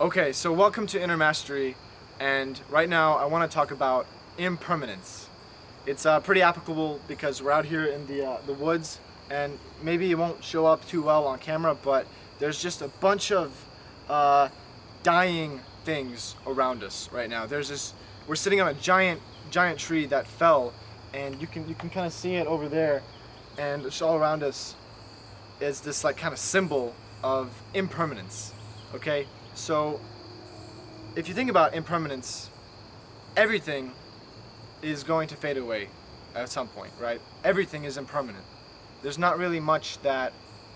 Okay, so welcome to Innermastery, and right now I want to talk about impermanence. It's pretty applicable because we're out here in the woods, and maybe it won't show up too well on camera, but there's just a bunch of dying things around us right now. We're sitting on a giant tree that fell, and you can kind of see it over there, and it's all around us is this like kind of symbol of impermanence. Okay. So, if you think about impermanence, everything is going to fade away at some point, right? Everything is impermanent. There's not really much that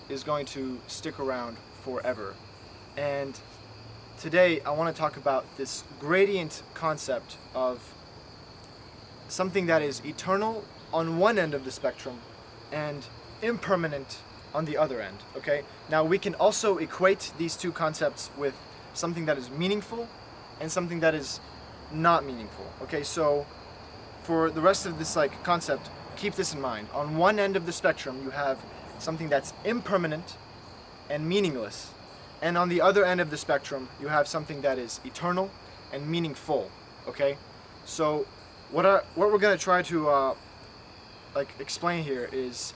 is going to stick around forever. And today I want to talk about this gradient concept of something that is eternal on one end of the spectrum and impermanent on the other end, okay? Now we can also equate these two concepts with something that is meaningful and something that is not meaningful, okay? So for the rest of this concept, keep this in mind. On one end of the spectrum you have something that's impermanent and meaningless, and on the other end of the spectrum you have something that is eternal and meaningful, okay? So what we're going to try to explain here is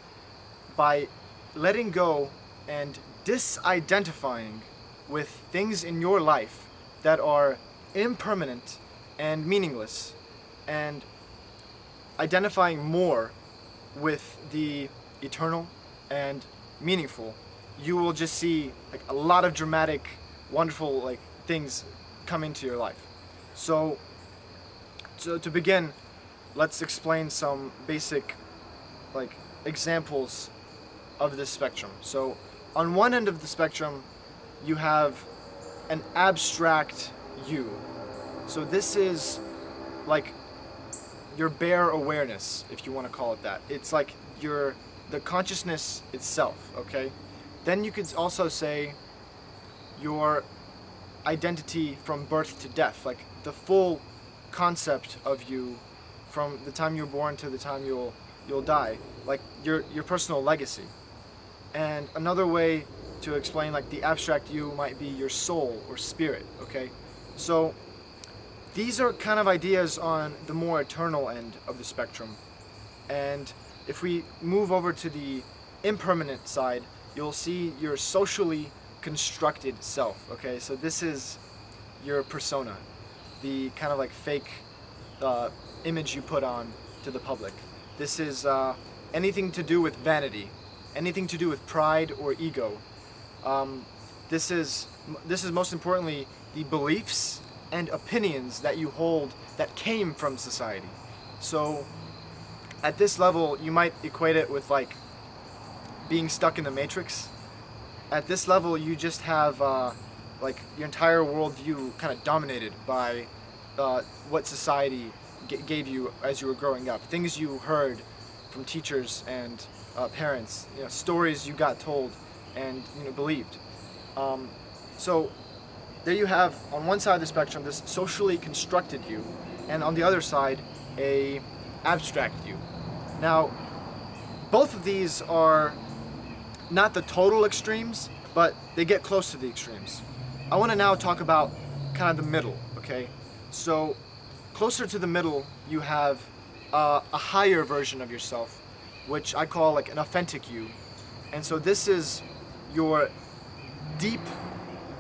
by letting go and disidentifying with things in your life that are impermanent and meaningless, and identifying more with the eternal and meaningful, you will just see a lot of dramatic, wonderful things come into your life. So to begin, let's explain some basic examples of this spectrum. So on one end of the spectrum you have an abstract you. So this is like your bare awareness, if you want to call it that. It's like the consciousness itself, okay? Then you could also say your identity from birth to death, like the full concept of you from the time you're born to the time you'll die, like your personal legacy. And another way to explain the abstract you might be your soul or spirit, okay? So these are kind of ideas on the more eternal end of the spectrum. And if we move over to the impermanent side, you'll see your socially constructed self, okay? So this is your persona, the kind of fake image you put on to the public. This is anything to do with vanity, anything to do with pride or ego. This is most importantly the beliefs and opinions that you hold that came from society. So at this level you might equate it with being stuck in the Matrix. At this level you just have your entire worldview kind of dominated by what society gave you as you were growing up, things you heard from teachers and parents, stories you got told and believed. So there you have on one side of the spectrum this socially constructed you, and on the other side a abstract you. Now both of these are not the total extremes, but they get close to the extremes. I want to now talk about kind of the middle, okay? So closer to the middle you have a higher version of yourself, which I call an authentic you. And so this is your deep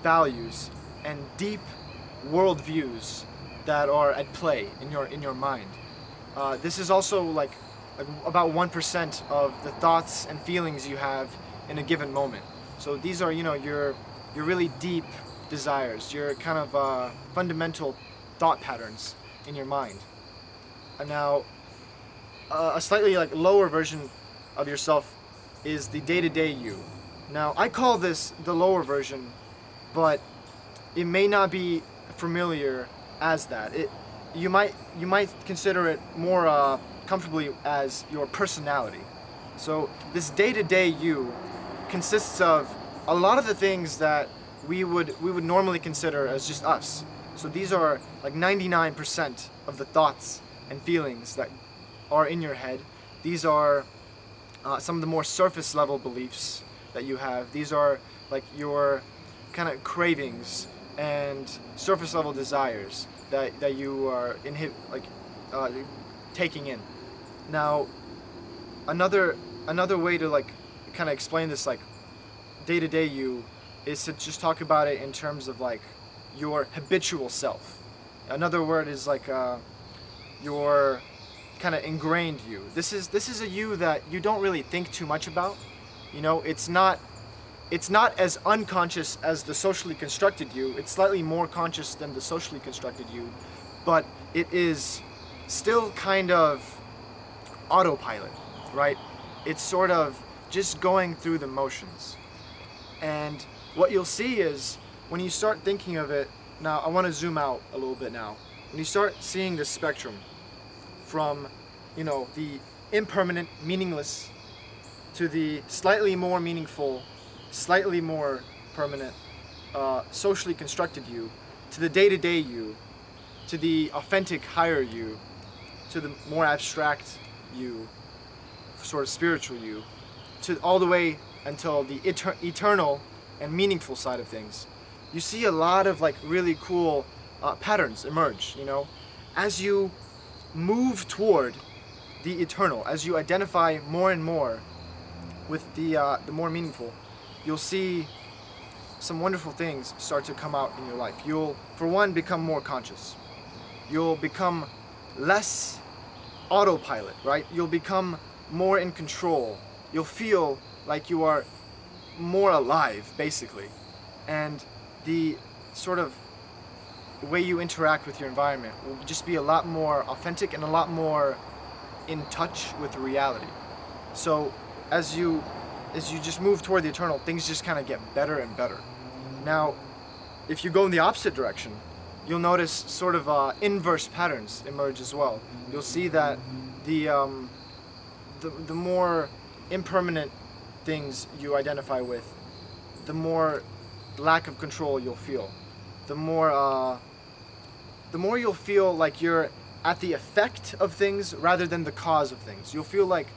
values and deep worldviews that are at play in your mind. This is also about 1% of the thoughts and feelings you have in a given moment. So these are your really deep desires, your kind of fundamental thought patterns in your mind. And now a slightly lower version of yourself is the day-to-day you. Now I call this the lower version, but it may not be familiar as that. You might consider it more comfortably as your personality. So this day-to-day you consists of a lot of the things that we would normally consider as just us. So these are 99% of the thoughts and feelings that are in your head. These are some of the more surface level beliefs that you have. These are your kind of cravings and surface level desires that you are taking in. Now, another way to like kind of explain this like day-to-day you is to just talk about it in terms of like your habitual self. Another word is like your kind of ingrained you. This is a you that you don't really think too much about. You know, it's not as unconscious as the socially constructed you. It's slightly more conscious than the socially constructed you, but it is still kind of autopilot, right? It's sort of just going through the motions. And what you'll see is when you start thinking of it, now I want to zoom out a little bit now. When you start seeing this spectrum from, you know, the impermanent, meaningless, to the slightly more meaningful, slightly more permanent, socially constructed you, to the day-to-day you, to the authentic higher you, to the more abstract you, sort of spiritual you, to all the way until the eternal and meaningful side of things. You see a lot of like really cool patterns emerge, you know, as you move toward the eternal, as you identify more and more with the more meaningful. You'll see some wonderful things start to come out in your life. You'll, for one, become more conscious. You'll become less autopilot, right? You'll become more in control. You'll feel like you are more alive, basically. And the sort of way you interact with your environment will just be a lot more authentic and a lot more in touch with reality. So as you just move toward the eternal, things just kind of get better and better. Now, if you go in the opposite direction, you'll notice sort of inverse patterns emerge as well. You'll see that the more impermanent things you identify with, the more lack of control you'll feel. The more you'll feel like you're at the effect of things rather than the cause of things. You'll feel like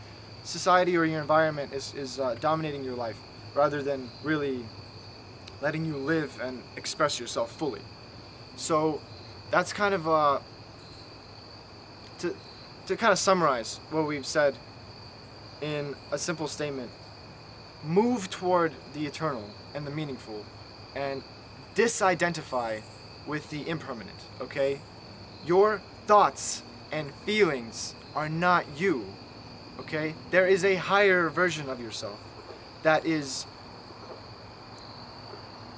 society or your environment is dominating your life rather than really letting you live and express yourself fully. So that's kind of to kind of summarize what we've said in a simple statement. Move toward the eternal and the meaningful and disidentify with the impermanent, okay? Your thoughts and feelings are not you, okay? There is a higher version of yourself that is,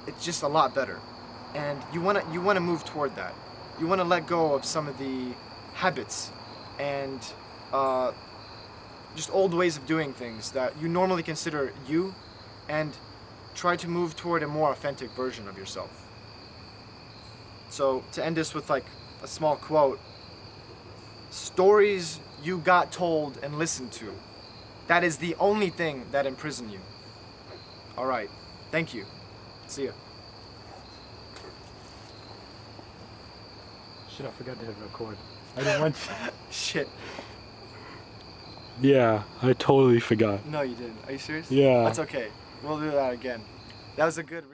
it's just a lot better. And you want to move toward that. You want to let go of some of the habits and just old ways of doing things that you normally consider you, and try to move toward a more authentic version of yourself. So to end this with like a small quote, stories you got told and listened to, that is the only thing that imprison you. All right, thank you. See ya. Shit, I forgot to hit record. I didn't want to. Shit. Yeah, I totally forgot. No, you didn't. Are you serious? Yeah. That's okay. We'll do that again. That was a good